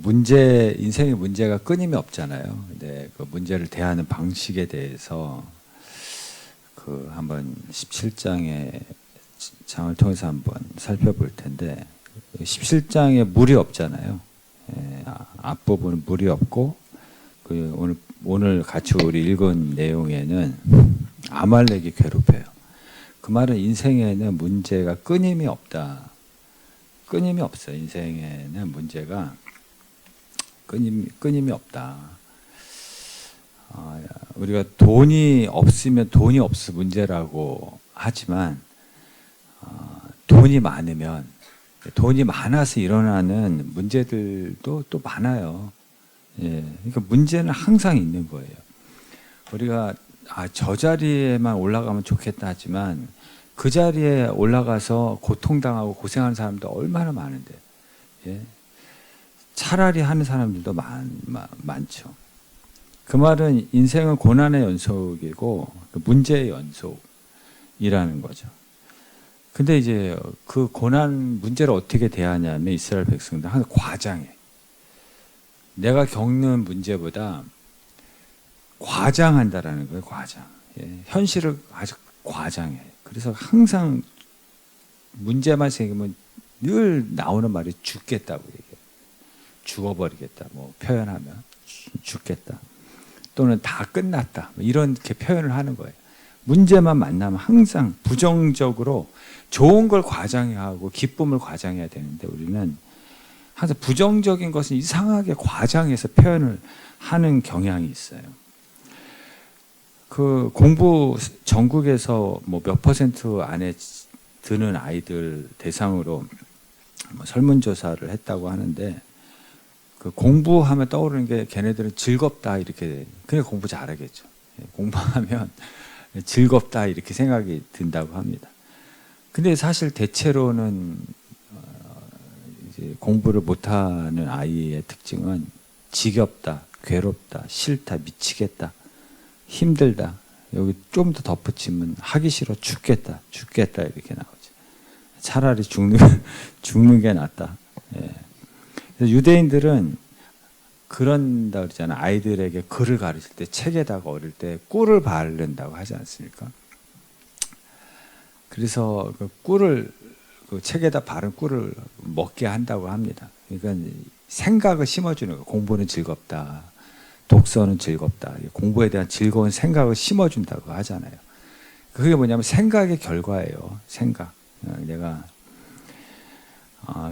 인생의 문제가 끊임이 없잖아요. 근데 그 문제를 대하는 방식에 대해서 한번 17장의 장을 통해서 한번 살펴볼 텐데, 17장에 물이 없잖아요. 앞부분은 물이 없고, 오늘 같이 우리 읽은 내용에는 아말렉이 괴롭혀요. 그 말은 인생에는 문제가 끊임이 없다. 끊임이 없어요. 인생에는 문제가 끊임이 없다. 우리가 돈이 없으면 돈이 없어 문제라고 하지만, 돈이 많으면, 돈이 많아서 일어나는 문제들도 또 많아요. 예, 그러니까 문제는 항상 있는 거예요. 우리가 저 자리에만 올라가면 좋겠다 하지만 그 자리에 올라가서 고통당하고 고생하는 사람도 얼마나 많은데, 예? 차라리 하는 사람들도 많죠. 그 말은 인생은 고난의 연속이고 문제의 연속이라는 거죠. 근데 이제 그 고난 문제를 어떻게 대하냐면 이스라엘 백성들 항상 과장해. 내가 겪는 문제보다 과장한다라는 거예요. 과장. 예, 현실을 아주 과장해. 그래서 항상 문제만 생기면 늘 나오는 말이 죽겠다고 얘기해요. 죽어버리겠다. 뭐 표현하면 죽겠다. 또는 다 끝났다. 이렇게 표현을 하는 거예요. 문제만 만나면 항상 부정적으로 좋은 걸 과장해야 하고 기쁨을 과장해야 되는데, 우리는 항상 부정적인 것은 이상하게 과장해서 표현을 하는 경향이 있어요. 공부 전국에서 뭐 몇 % 안에 드는 아이들 대상으로 설문조사를 했다고 하는데, 공부하면 떠오르는 게 걔네들은 즐겁다 이렇게, 그냥 공부 잘하겠죠. 공부하면 즐겁다 이렇게 생각이 든다고 합니다. 근데 사실 대체로는 이제 공부를 못하는 아이의 특징은 지겹다, 괴롭다, 싫다, 미치겠다, 힘들다. 여기 좀 더 덧붙이면 하기 싫어, 죽겠다 이렇게 나오죠. 차라리 죽는 게 낫다. 예. 그래서 유대인들은 그런다 그러잖아요. 아이들에게 글을 가르칠 때 책에다가 어릴 때 꿀을 바른다고 하지 않습니까? 그래서 그 책에다 바른 꿀을 먹게 한다고 합니다. 그러니까 생각을 심어주는 거예요. 공부는 즐겁다. 독서는 즐겁다. 공부에 대한 즐거운 생각을 심어준다고 하잖아요. 그게 뭐냐면 생각의 결과예요. 생각. 내가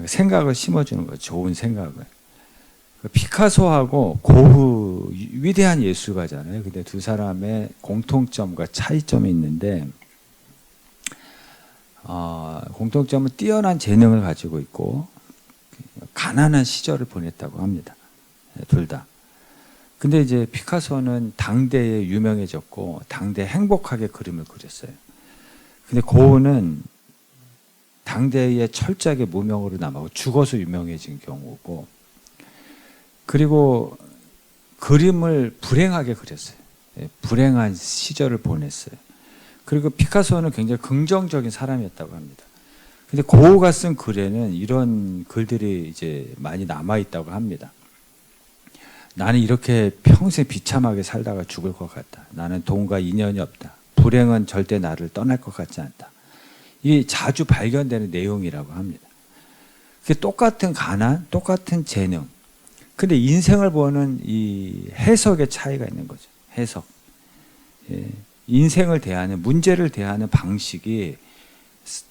생각을 심어주는 거예요. 좋은 생각을. 피카소하고 고흐, 위대한 예술가잖아요. 근데 두 사람의 공통점과 차이점이 있는데, 공통점은 뛰어난 재능을 가지고 있고 가난한 시절을 보냈다고 합니다. 둘 다. 근데 이제 피카소는 당대에 유명해졌고 당대에 행복하게 그림을 그렸어요. 근데 고흐는 당대에 철저하게 무명으로 남아고 죽어서 유명해진 경우고, 그리고 그림을 불행하게 그렸어요. 불행한 시절을 보냈어요. 그리고 피카소는 굉장히 긍정적인 사람이었다고 합니다. 근데 고흐가 쓴 글에는 이런 글들이 이제 많이 남아있다고 합니다. 나는 이렇게 평생 비참하게 살다가 죽을 것 같다. 나는 돈과 인연이 없다. 불행은 절대 나를 떠날 것 같지 않다. 이게 자주 발견되는 내용이라고 합니다. 그게 똑같은 가난, 똑같은 재능. 근데 인생을 보는 이 해석의 차이가 있는 거죠. 해석. 예. 인생을 대하는, 문제를 대하는 방식이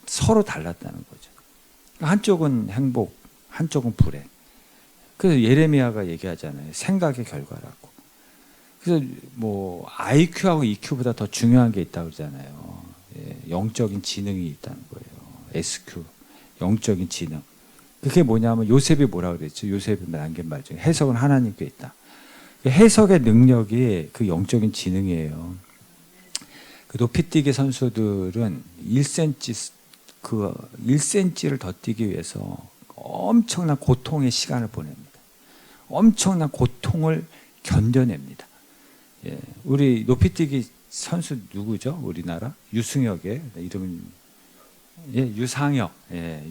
서로 달랐다는 거죠. 한쪽은 행복, 한쪽은 불행. 그래서 예레미야가 얘기하잖아요. 생각의 결과라고. 그래서 뭐 IQ하고 EQ보다 더 중요한 게 있다고 그러잖아요. 예, 영적인 지능이 있다는 거예요. SQ, 영적인 지능. 그게 뭐냐면 요셉이 뭐라 그랬죠? 요셉이 남긴 말 중에 해석은 하나님께 있다. 해석의 능력이 그 영적인 지능이에요. 그 높이뛰기 선수들은 1cm를 더 뛰기 위해서 엄청난 고통의 시간을 보냅니다. 엄청난 고통을 견뎌냅니다. 예, 우리 높이뛰기 선수 누구죠? 우리나라 유승혁의 이름은 유상혁. 예,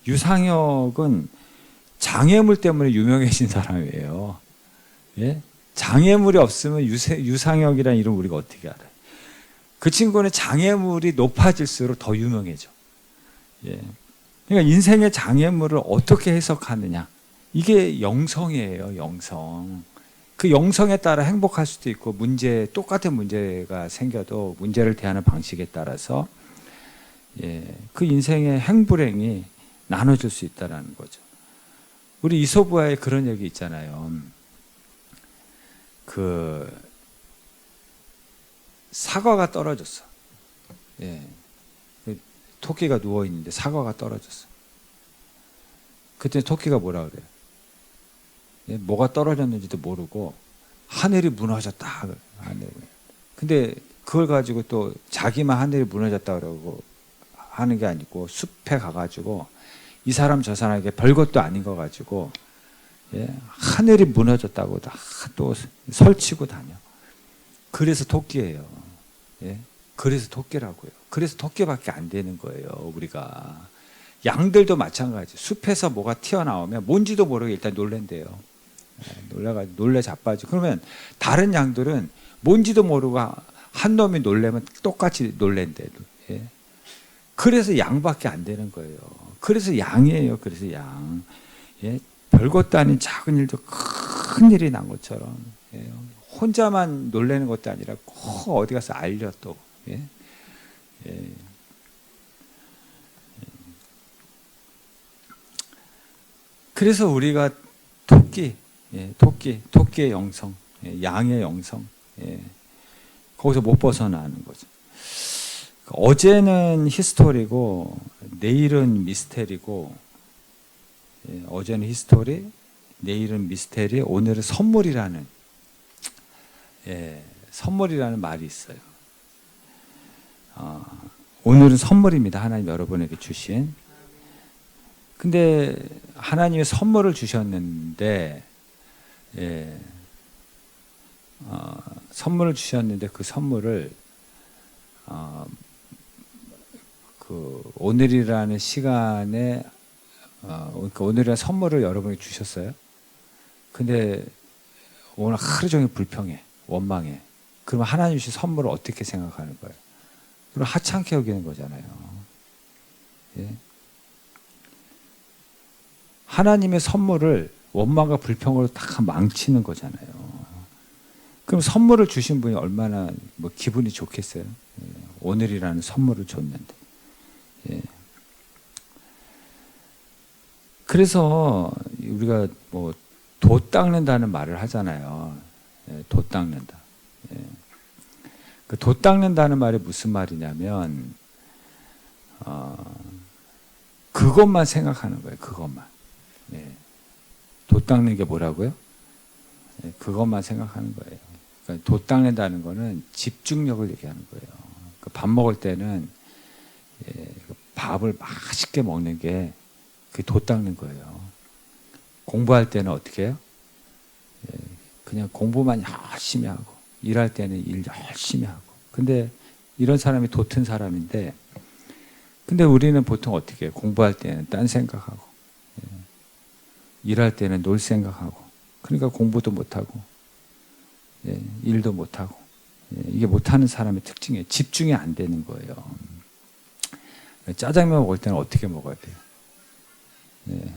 유상혁은 장애물 때문에 유명해진 사람이에요. 예? 장애물이 없으면 유상혁이라는 이름 우리가 어떻게 알아요? 그 친구는 장애물이 높아질수록 더 유명해져. 예. 그러니까 인생의 장애물을 어떻게 해석하느냐. 이게 영성이에요, 영성. 그 영성에 따라 행복할 수도 있고, 똑같은 문제가 생겨도 문제를 대하는 방식에 따라서, 예, 그 인생의 행불행이 나눠질 수 있다는 거죠. 우리 이솝우화에 그런 얘기 있잖아요. 그, 사과가 떨어졌어. 예. 토끼가 누워있는데 사과가 떨어졌어. 그때 토끼가 뭐라 그래요? 예, 뭐가 떨어졌는지도 모르고 하늘이 무너졌다. 근데 그걸 가지고 또 자기만 하늘이 무너졌다 그러고 하는 게 아니고 숲에 가가지고 이 사람 저 사람에게 별것도 아닌 거 가지고 예, 하늘이 무너졌다고 또 설치고 다녀. 그래서 토끼예요. 예? 그래서 토끼라고요. 그래서 토끼밖에 안 되는 거예요, 우리가. 양들도 마찬가지. 숲에서 뭐가 튀어나오면 뭔지도 모르게 일단 놀랜대요. 놀래가지고 놀래 자빠지고. 그러면 다른 양들은 뭔지도 모르고 한 놈이 놀래면 똑같이 놀랜대. 예? 그래서 양밖에 안 되는 거예요. 그래서 양이에요. 그래서 양. 예? 별것도 아닌 작은 일도 큰 일이 난 것처럼. 예? 혼자만 놀래는 것도 아니라 꼭 어디 가서 알려 또. 예? 예. 그래서 우리가 토끼의 영성, 예, 양의 영성, 예, 거기서 못 벗어나는 거죠. 어제는 히스토리고 내일은 미스테리고, 예, 어제는 히스토리, 내일은 미스테리, 오늘은 선물이라는, 예, 선물이라는 말이 있어요. 오늘은 선물입니다. 하나님 여러분에게 주신. 근데 하나님이 선물을 주셨는데, 예, 선물을 주셨는데 그 선물을 그 오늘이라는 시간에 그러니까 오늘이라는 선물을 여러분에게 주셨어요. 근데 오늘 하루 종일 불평해, 원망해. 그러면 하나님 주신 선물을 어떻게 생각하는 거예요? 그럼 하찮게 여기는 거잖아요. 예? 하나님의 선물을 원망과 불평으로 다 망치는 거잖아요. 그럼 선물을 주신 분이 얼마나 뭐 기분이 좋겠어요? 예. 오늘이라는 선물을 줬는데. 예. 그래서 우리가 뭐 돛 닦는다는 말을 하잖아요. 예, 돛 닦는다. 예. 그 돛 닦는다는 말이 무슨 말이냐면 그것만 생각하는 거예요. 그것만. 예. 돛 닦는 게 뭐라고요? 예, 그것만 생각하는 거예요. 그러니까 돛 닦는다는 거는 집중력을 얘기하는 거예요. 그 밥 먹을 때는 예, 밥을 맛있게 먹는 게 그 돛 닦는 거예요. 공부할 때는 어떻게 해요? 예, 그냥 공부만 열심히 하고, 일할 때는 일 열심히 하고. 근데 이런 사람이 돛은 사람인데, 근데 우리는 보통 어떻게 해요? 공부할 때는 딴 생각하고, 예, 일할 때는 놀 생각하고, 그러니까 공부도 못하고, 예, 일도 못하고, 예, 이게 못하는 사람의 특징이에요. 집중이 안 되는 거예요. 짜장면 먹을 때는 어떻게 먹어야 돼요? 예.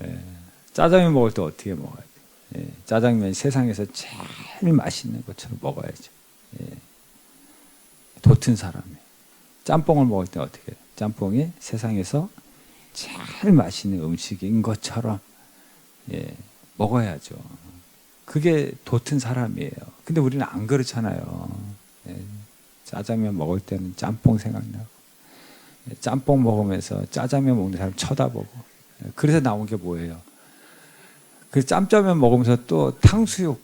예. 짜장면 먹을 때 어떻게 먹어야 돼요? 예. 짜장면이 세상에서 제일 맛있는 것처럼 먹어야죠. 예. 돛은 사람이에요. 짬뽕을 먹을 때 어떻게 해요? 짬뽕이 세상에서 제일 맛있는 음식인 것처럼 예, 먹어야죠. 그게 돛은 사람이에요. 근데 우리는 안 그렇잖아요. 예, 짜장면 먹을 때는 짬뽕 생각나고, 예, 짬뽕 먹으면서 짜장면 먹는 사람 쳐다보고, 예, 그래서 나온 게 뭐예요? 그 짬짜면 먹으면서 또 탕수육,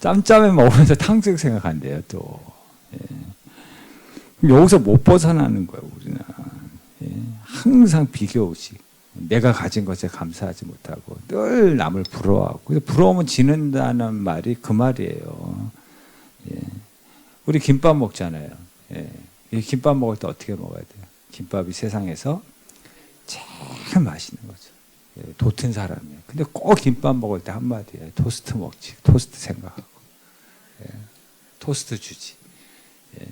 짬짜면 먹으면서 탕수육 생각한대요, 또. 예. 여기서 못 벗어나는 거예요, 우리는. 예, 항상 비교의식. 내가 가진 것에 감사하지 못하고 늘 남을 부러워하고. 그래서 부러우면 지는다는 말이 그 말이에요. 예. 우리 김밥 먹잖아요. 예. 이 김밥 먹을 때 어떻게 먹어야 돼요? 김밥이 세상에서 제일 맛있는 거죠. 예, 도튼 사람이에요. 근데 꼭 김밥 먹을 때 한마디에 토스트 먹지. 토스트 생각하고. 예, 토스트 주지. 예,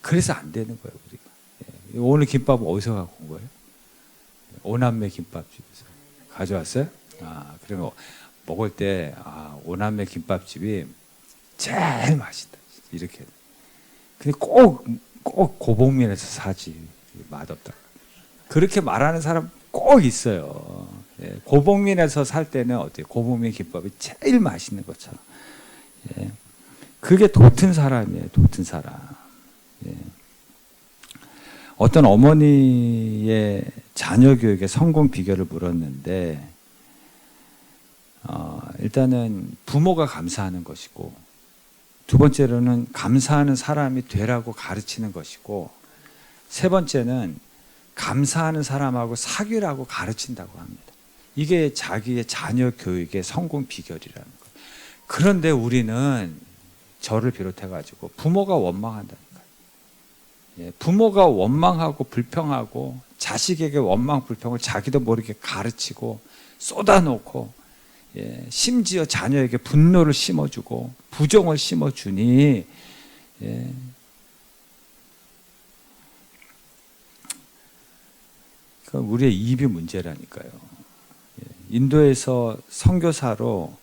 그래서 안 되는 거예요, 우리가. 예, 오늘 김밥 어디서 갖고 온 거예요? 오남매 김밥집에서 가져왔어요? 아, 그러면 먹을 때 오남매 김밥집이 제일 맛있다. 이렇게. 근데 꼭 고봉면에서 사지. 맛없다. 그렇게 말하는 사람 꼭 있어요. 예, 고봉면에서 살 때는 어때요? 고봉면 김밥이 제일 맛있는 것처럼. 예, 그게 도튼 사람이에요. 도튼 사람. 예. 어떤 어머니의 자녀 교육의 성공 비결을 물었는데 일단은 부모가 감사하는 것이고, 두 번째로는 감사하는 사람이 되라고 가르치는 것이고, 세 번째는 감사하는 사람하고 사귀라고 가르친다고 합니다. 이게 자기의 자녀 교육의 성공 비결이라는 거예요. 그런데 우리는 저를 비롯해가지고 부모가 원망한다니까요. 예, 부모가 원망하고 불평하고 자식에게 원망 불평을 자기도 모르게 가르치고 쏟아놓고, 예, 심지어 자녀에게 분노를 심어주고 부정을 심어주니, 예, 그러니까 우리의 입이 문제라니까요. 예, 인도에서 선교사로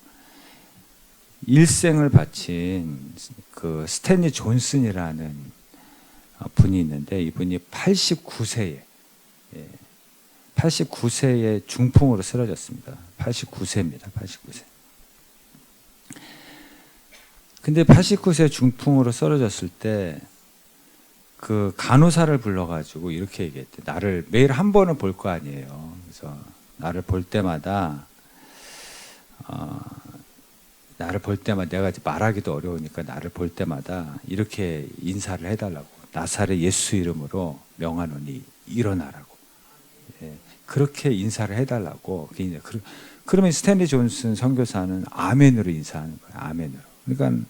일생을 바친 그 스탠리 존슨이라는 분이 있는데, 이분이 89세에 89세에 중풍으로 쓰러졌습니다. 89세입니다. 89세. 근데 89세 중풍으로 쓰러졌을 때 그 간호사를 불러가지고 이렇게 얘기했대. 나를 매일 한 번은 볼 거 아니에요. 그래서 나를 볼 때마다 내가 말하기도 어려우니까 나를 볼 때마다 이렇게 인사를 해달라고. 나사렛 예수 이름으로 명하노니 일어나라고. 예, 그렇게 인사를 해달라고. 그러면 스탠리 존슨 선교사는 아멘으로 인사하는 거예요. 아멘으로. 그러니까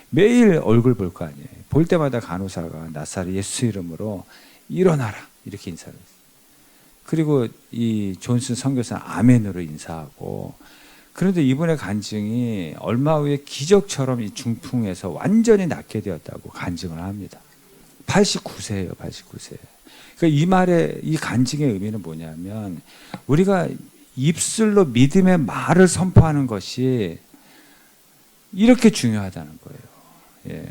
매일 얼굴 볼 거 아니에요. 볼 때마다 간호사가 나사렛 예수 이름으로 일어나라 이렇게 인사를 했어요. 그리고 이 존슨 선교사는 아멘으로 인사하고, 그런데 이분의 간증이 얼마 후에 기적처럼 이 중풍에서 완전히 낫게 되었다고 간증을 합니다. 89세예요, 89세. 그러니까 이 간증의 의미는 뭐냐면, 우리가 입술로 믿음의 말을 선포하는 것이 이렇게 중요하다는 거예요. 예.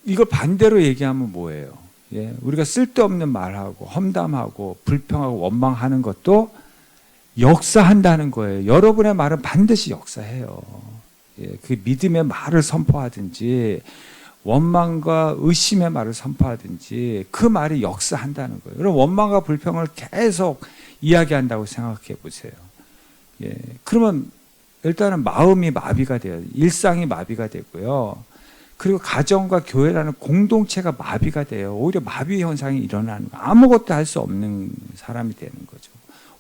이걸 반대로 얘기하면 뭐예요? 예. 우리가 쓸데없는 말하고 험담하고 불평하고 원망하는 것도 역사한다는 거예요. 여러분의 말은 반드시 역사해요. 예. 그 믿음의 말을 선포하든지 원망과 의심의 말을 선포하든지 그 말이 역사한다는 거예요. 그럼 원망과 불평을 계속 이야기한다고 생각해 보세요. 예. 그러면 일단은 마음이 마비가 돼요. 일상이 마비가 되고요. 그리고 가정과 교회라는 공동체가 마비가 돼요. 오히려 마비 현상이 일어나는 거예요. 아무것도 할 수 없는 사람이 되는 거죠.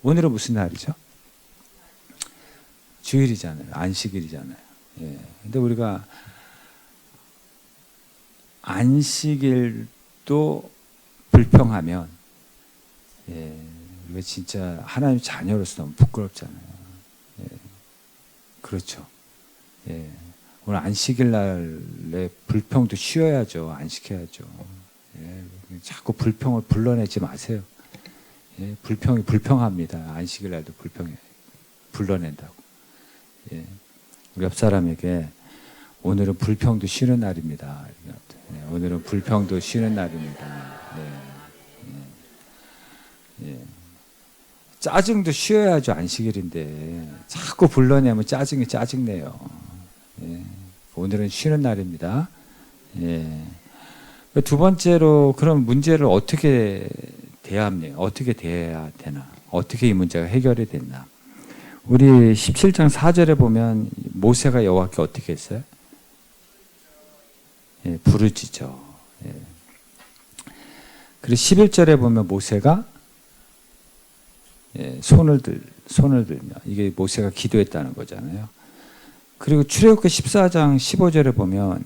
오늘은 무슨 날이죠? 주일이잖아요. 안식일이잖아요. 예. 근데 우리가 안식일도 불평하면, 예, 우리가 진짜 하나님 자녀로서 너무 부끄럽잖아요. 예. 그렇죠. 예. 오늘 안식일 날에 불평도 쉬어야죠. 안식해야죠. 예. 자꾸 불평을 불러내지 마세요. 예. 불평이 불평합니다. 안식일 날도 불러낸다고. 예. 우리 옆 사람에게 오늘은 불평도 쉬는 날입니다. 예. 오늘은 불평도 쉬는 날입니다. 예. 예. 짜증도 쉬어야죠. 안식일인데 자꾸 불러내면 짜증내요. 예. 오늘은 쉬는 날입니다. 예. 두 번째로, 그럼 문제를 어떻게 대합니까? 어떻게 대해야 되나? 어떻게 이 문제가 해결이 됐나? 우리 17장 4절에 보면 모세가 여호와께 어떻게 했어요? 예, 부르짖죠. 예. 그리고 11절에 보면 모세가, 예, 손을 들며, 이게 모세가 기도했다는 거잖아요. 그리고 출애굽기 14장 15절에 보면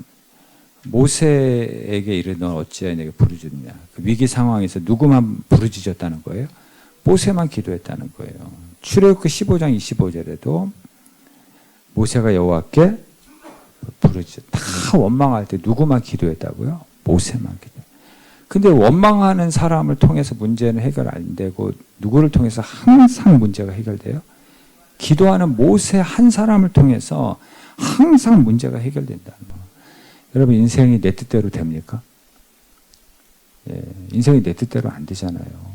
모세에게 이르되 넌 어찌하여 내게 부르짖느냐. 그 위기 상황에서 누구만 부르짖었다는 거예요? 모세만 기도했다는 거예요. 출애굽기 15장 25절에도 모세가 여호와께 부르짖어. 다 원망할 때 누구만 기도했다고요? 모세만 기도. 근데 원망하는 사람을 통해서 문제는 해결 안 되고 누구를 통해서 항상 문제가 해결돼요? 기도하는 모세 한 사람을 통해서 항상 문제가 해결된다는 거예요. 여러분 인생이 내 뜻대로 됩니까? 예, 인생이 내 뜻대로 안 되잖아요.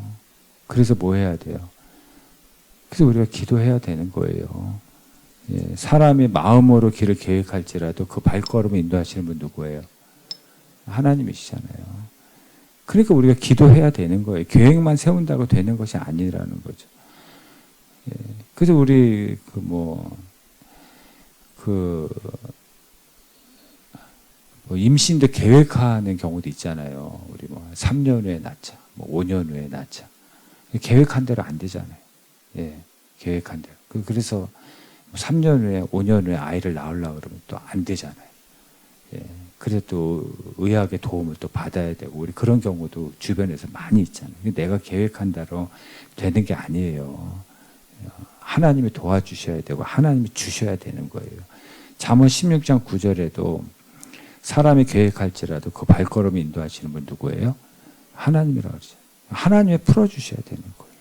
그래서 뭐 해야 돼요? 그래서 우리가 기도해야 되는 거예요. 예, 사람이 마음으로 길을 계획할지라도 그 발걸음을 인도하시는 분 누구예요? 하나님이시잖아요. 그러니까 우리가 기도해야 되는 거예요. 계획만 세운다고 되는 것이 아니라는 거죠. 예, 그래서 우리 임신도 계획하는 경우도 있잖아요. 우리 3년 후에 낳자, 5년 후에 낳자. 계획한 대로 안 되잖아요. 예, 계획한 대로. 그래서 3년 후에, 5년 후에 아이를 낳으려고 그러면 또 안 되잖아요. 예, 그래서 또 의학의 도움을 또 받아야 되고, 우리 그런 경우도 주변에서 많이 있잖아요. 내가 계획한 대로 되는 게 아니에요. 하나님이 도와주셔야 되고, 하나님이 주셔야 되는 거예요. 잠언 16장 9절에도 사람이 계획할지라도 그 발걸음을 인도하시는 분 누구예요? 하나님이라고 그러죠. 하나님이 풀어주셔야 되는 거예요.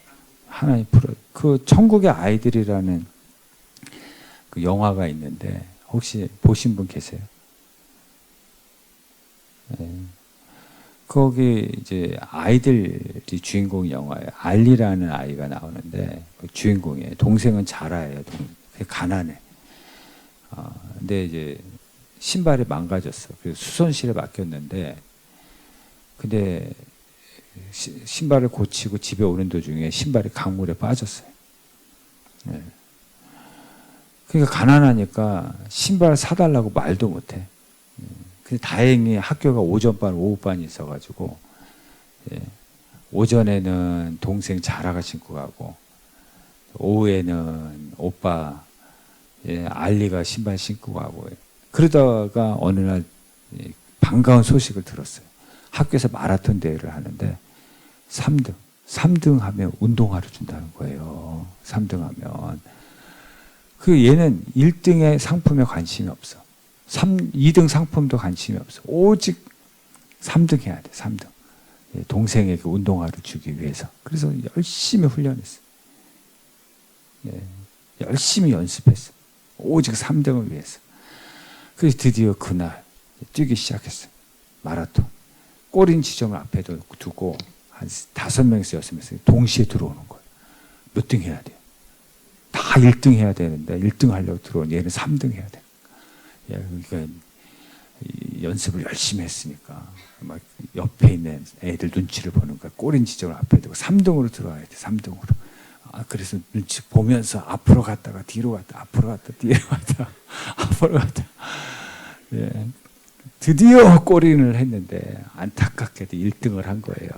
하나님 그 천국의 아이들이라는 그 영화가 있는데 혹시 보신 분 계세요? 네. 거기 이제 아이들이 주인공 영화예요. 알리라는 아이가 나오는데 그 주인공이에요. 동생은 자라예요. 가난해. 근데 이제 신발이 망가졌어. 그래서 수선실에 맡겼는데, 근데 신발을 고치고 집에 오는 도중에 신발이 강물에 빠졌어요. 네. 그러니까 가난하니까 신발 사달라고 말도 못해. 근데 다행히 학교가 오전반, 오후반이 있어가지고, 예. 오전에는 동생 자라가 신고 가고, 오후에는 오빠, 예, 알리가 신발 신고 가고, 그러다가 어느 날 반가운 소식을 들었어요. 학교에서 마라톤 대회를 하는데 3등 하면 운동화를 준다는 거예요. 3등 하면. 그 얘는 1등의 상품에 관심이 없어. 2등 상품도 관심이 없어. 오직 3등 해야 돼. 3등. 동생에게 운동화를 주기 위해서. 그래서 열심히 훈련했어. 열심히 연습했어. 오직 3등을 위해서. 그래서 드디어 그날 뛰기 시작했어요. 마라톤. 꼬린 지점을 앞에 두고 한 5명에서 6명에서 동시에 들어오는 거예요. 몇 등 해야 돼요? 다 1등 해야 되는데 1등 하려고 들어온 얘는 3등 해야 돼. 그러니까 연습을 열심히 했으니까 막 옆에 있는 애들 눈치를 보는 거야. 꼬린 지점을 앞에 두고 3등으로 들어와야 돼. 3등으로. 그래서 눈치 보면서 앞으로 갔다가 뒤로 갔다, 앞으로 갔다, 뒤로 갔다, 앞으로 갔다. 예. 드디어 골인을 했는데 안타깝게도 1등을 한 거예요.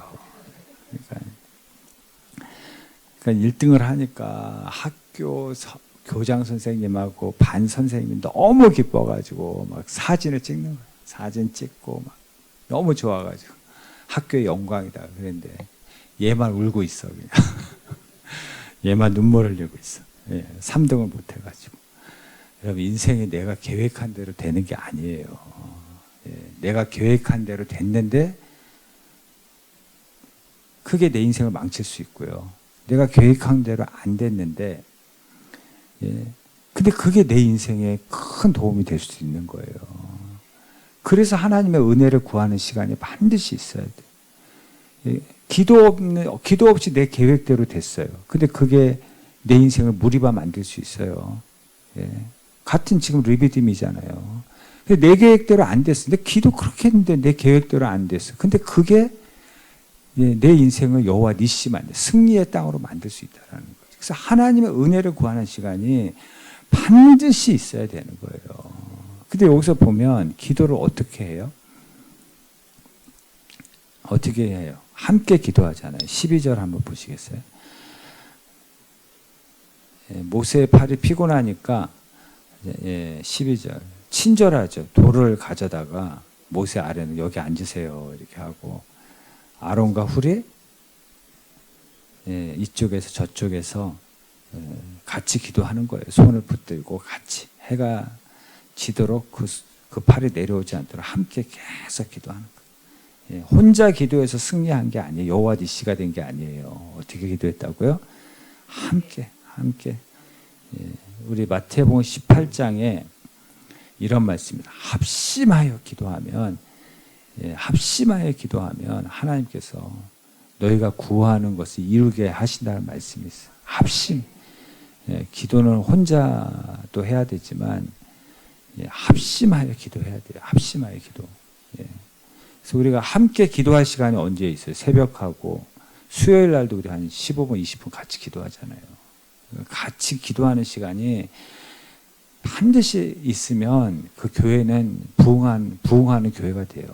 그러니까 1등을 하니까 학교 교장 선생님하고 반 선생님이 너무 기뻐가지고 막 사진을 찍는 거예요. 사진 찍고 막 너무 좋아가지고 학교의 영광이다 그랬는데 얘만 울고 있어 그냥. 얘만 눈물 흘리고 있어. 예, 3등을 못 해가지고. 여러분 인생이 내가 계획한 대로 되는 게 아니에요. 예, 내가 계획한 대로 됐는데 그게 내 인생을 망칠 수 있고요. 내가 계획한 대로 안 됐는데 근데 그게 내 인생에 큰 도움이 될 수 있는 거예요. 그래서 하나님의 은혜를 구하는 시간이 반드시 있어야 돼. 기도 없이 내 계획대로 됐어요. 근데 그게 내 인생을 무리바 만들 수 있어요. 같은 지금 리비딤이잖아요. 내 계획대로 안 됐어. 근데 기도 그렇게 했는데 내 계획대로 안 됐어. 근데 그게 내 인생을 여호와 니시 만들, 승리의 땅으로 만들 수 있다는 거죠. 그래서 하나님의 은혜를 구하는 시간이 반드시 있어야 되는 거예요. 근데 여기서 보면 기도를 어떻게 해요? 어떻게 해요? 함께 기도하잖아요. 12절 한번 보시겠어요? 모세의 팔이 피곤하니까 12절 친절하죠. 돌을 가져다가 모세 아래는 여기 앉으세요 이렇게 하고 아론과 훌이 이쪽에서 저쪽에서 같이 기도하는 거예요. 손을 붙들고 같이 해가 지도록 그 팔이 내려오지 않도록 함께 계속 기도하는 거예요. 혼자 기도해서 승리한 게 아니에요. 여호와 니시가 된 게 아니에요. 어떻게 기도했다고요? 함께. 우리 마태복음 18장에 이런 말씀입니다. 합심하여 기도하면 하나님께서 너희가 구하는 것을 이루게 하신다는 말씀이 있어요. 합심. 기도는 혼자도 해야 되지만 합심하여 기도해야 돼요. 합심하여 기도. 그래서 우리가 함께 기도할 시간이 언제 있어요? 새벽하고 수요일 날도 우리 한 15분, 20분 같이 기도하잖아요. 같이 기도하는 시간이 반드시 있으면 그 교회는 부흥하는 교회가 돼요.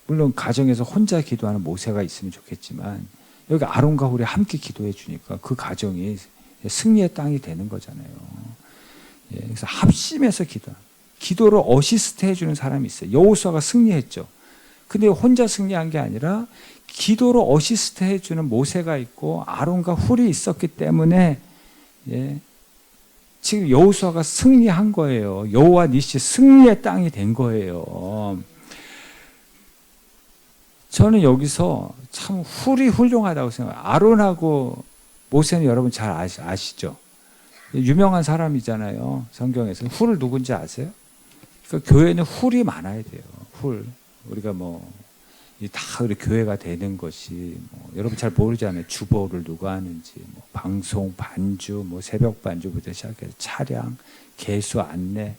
물론 가정에서 혼자 기도하는 모세가 있으면 좋겠지만 여기 아론과 홀이 함께 기도해 주니까 그 가정이 승리의 땅이 되는 거잖아요. 그래서 합심해서 기도를 어시스트 해주는 사람이 있어요. 여호수아가 승리했죠. 근데 혼자 승리한 게 아니라 기도로 어시스트 해주는 모세가 있고 아론과 홀이 있었기 때문에 지금 여호수아가 승리한 거예요. 여호와 니시 승리의 땅이 된 거예요. 저는 여기서 참 훌이 훌륭하다고 생각해요. 아론하고 모세는 여러분 잘 아시죠? 유명한 사람이잖아요. 성경에서. 훌 누군지 아세요? 그러니까 교회는 훌이 많아야 돼요. 훌. 우리가 다 우리 교회가 되는 것이 여러분 잘 모르잖아요. 주보를 누가 하는지, 방송, 반주, 새벽 반주부터 시작해서 차량, 개수, 안내.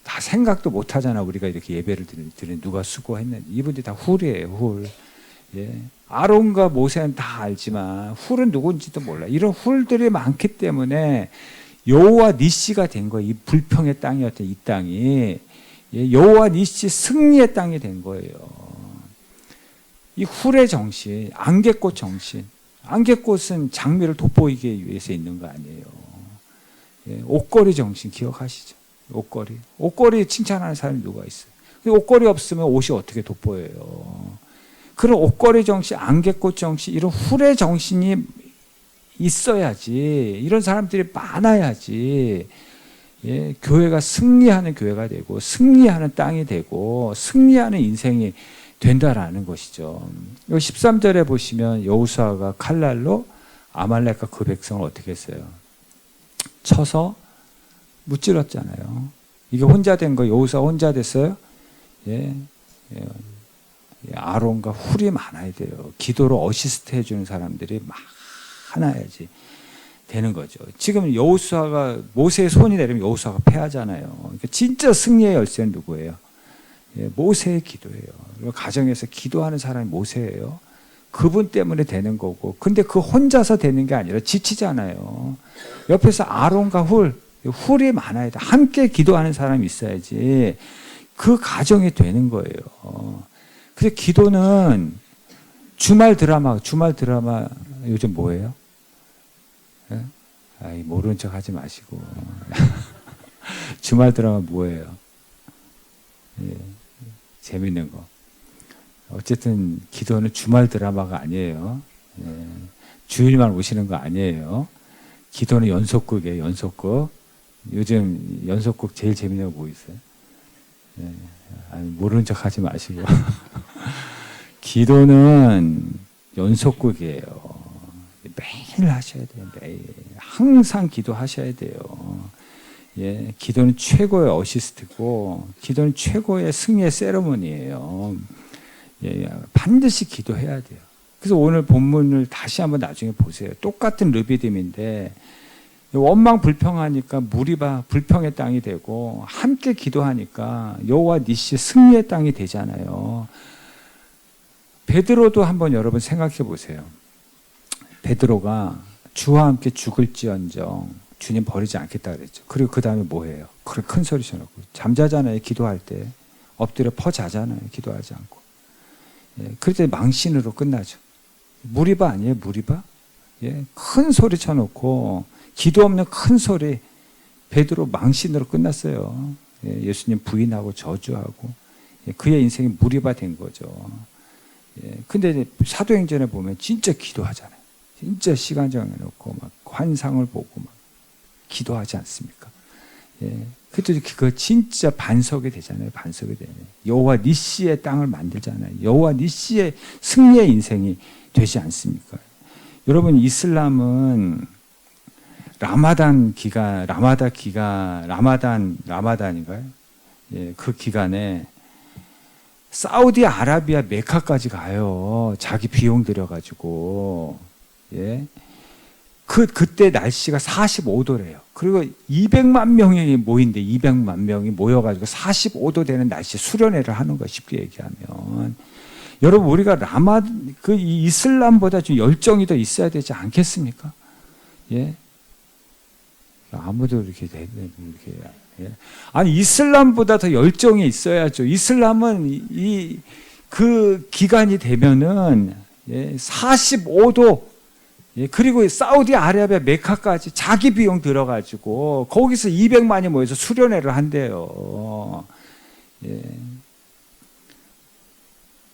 다 생각도 못 하잖아. 우리가 이렇게 예배를 드리는 누가 수고했는지. 이분들이 다 훌이에요. 훌. 아론과 모세는 다 알지만 훌은 누군지도 몰라. 이런 훌들이 많기 때문에 여호와 니시가 된 거예요. 이 불평의 땅이었던 이 땅이 여호와 니시 승리의 땅이 된 거예요. 이 훌의 정신, 안개꽃 정신. 안개꽃은 장미를 돋보이기 위해서 있는 거 아니에요. 옷걸이 정신 기억하시죠? 옷걸이 칭찬하는 사람이 누가 있어요? 옷걸이 없으면 옷이 어떻게 돋보여요? 그런 옷걸이 정신, 안개꽃 정신, 이런 훌의 정신이 있어야지, 이런 사람들이 많아야지, 교회가 승리하는 교회가 되고, 승리하는 땅이 되고, 승리하는 인생이 된다라는 것이죠. 13절에 보시면 여호수아가 칼날로 아말렉과 그 백성을 어떻게 했어요? 쳐서 무찔렀잖아요. 이게 혼자 된 거, 여호수아 혼자 됐어요? 아론과 훌이 많아야 돼요. 기도로 어시스트 해주는 사람들이 많아야지 되는 거죠. 지금 여호수아가 모세의 손이 내리면 여호수아가 패하잖아요. 그러니까 진짜 승리의 열쇠는 누구예요? 모세의 기도예요. 그리고 가정에서 기도하는 사람이 모세예요. 그분 때문에 되는 거고. 근데 그 혼자서 되는 게 아니라 지치잖아요. 옆에서 아론과 훌이 많아야 돼. 함께 기도하는 사람이 있어야지 그 가정이 되는 거예요. 그래서 기도는 주말 드라마 요즘 뭐예요? 모르는 척 하지 마시고. 주말 드라마 뭐예요? 재밌는 거. 어쨌든 기도는 주말 드라마가 아니에요. 주일만 오시는 거 아니에요. 기도는 연속극이에요. 연속극. 요즘 연속극 제일 재밌는 거 뭐 있어요? 모르는 척 하지 마시고. 기도는 연속극이에요. 매일 하셔야 돼요. 매일. 항상 기도하셔야 돼요. 기도는 최고의 어시스트고, 기도는 최고의 승리의 세레모니예요. 반드시 기도해야 돼요. 그래서 오늘 본문을 다시 한번 나중에 보세요. 똑같은 르비딤인데, 원망 불평하니까 무리바 불평의 땅이 되고, 함께 기도하니까 여호와 니시 승리의 땅이 되잖아요. 베드로도 한번 여러분 생각해 보세요. 베드로가 주와 함께 죽을지언정 주님 버리지 않겠다 그랬죠. 그리고 그 다음에 뭐해요? 그래 큰 소리 쳐놓고 잠자잖아요. 기도할 때 엎드려 퍼자잖아요. 기도하지 않고. 그럴 때 망신으로 끝나죠. 무리바 아니에요? 무리바? 큰 소리 쳐놓고 기도 없는 큰 소리. 베드로 망신으로 끝났어요. 예수님 부인하고 저주하고 그의 인생이 무리바 된 거죠. 근데 이제 사도행전에 보면 진짜 기도하잖아요. 진짜 시간 정해놓고 막 환상을 보고 막 기도하지 않습니까? 그때 그거 진짜 반석이 되잖아요. 반석이 되네. 여호와 니시의 땅을 만들잖아요. 여호와 니시의 승리의 인생이 되지 않습니까? 여러분, 이슬람은 라마단인가요? 그 기간에 사우디아라비아 메카까지 가요. 자기 비용 들여가지고. 그때 날씨가 45도래요. 그리고 200만 명이 모인데 200만 명이 모여가지고 45도 되는 날씨에 수련회를 하는 거예요. 쉽게 얘기하면. 여러분, 우리가 이 이슬람보다 좀 열정이 더 있어야 되지 않겠습니까? 아무도 이렇게 아니, 이슬람보다 더 열정이 있어야죠. 이슬람은 그 기간이 되면은 45도, 그리고 사우디아라비아 메카까지 자기 비용 들어가지고 거기서 200만이 모여서 수련회를 한대요.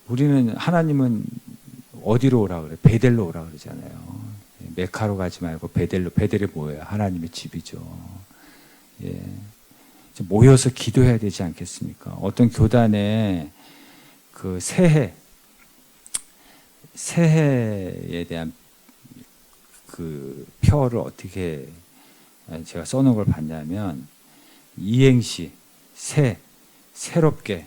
우리는, 하나님은 어디로 오라 그래? 베델로 오라 그러잖아요. 메카로 가지 말고 베델이 뭐예요? 하나님의 집이죠. 모여서 기도해야 되지 않겠습니까? 어떤 교단에 그 새해에 대한 그 표를 어떻게 제가 써놓은 걸 봤냐면, 이행시, 새롭게,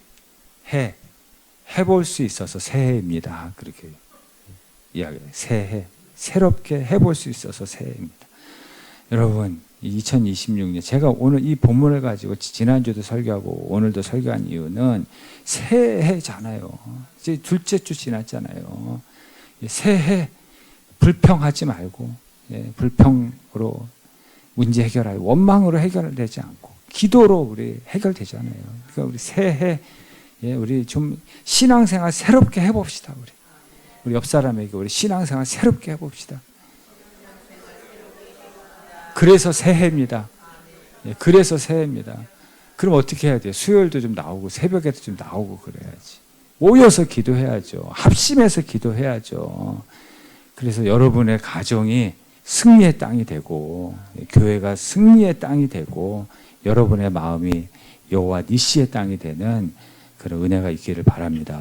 해볼 수 있어서 새해입니다. 그렇게 이야기해요. 새롭게 해볼 수 있어서 새해입니다. 여러분, 2026년, 제가 오늘 이 본문을 가지고 지난주도 설교하고 오늘도 설교한 이유는 새해잖아요. 이제 둘째 주 지났잖아요. 새해 불평하지 말고, 불평으로 문제 해결하고, 원망으로 해결되지 않고 기도로 우리 해결되잖아요. 그러니까 우리 새해, 우리 좀 신앙생활 새롭게 해봅시다. 우리 옆 사람에게 우리 신앙생활 새롭게 해봅시다. 그래서 새해입니다. 그래서 새해입니다. 그럼 어떻게 해야 돼요? 수요일도 좀 나오고 새벽에도 좀 나오고 그래야지. 모여서 기도해야죠. 합심해서 기도해야죠. 그래서 여러분의 가정이 승리의 땅이 되고, 교회가 승리의 땅이 되고, 여러분의 마음이 여호와 니시의 땅이 되는 그런 은혜가 있기를 바랍니다.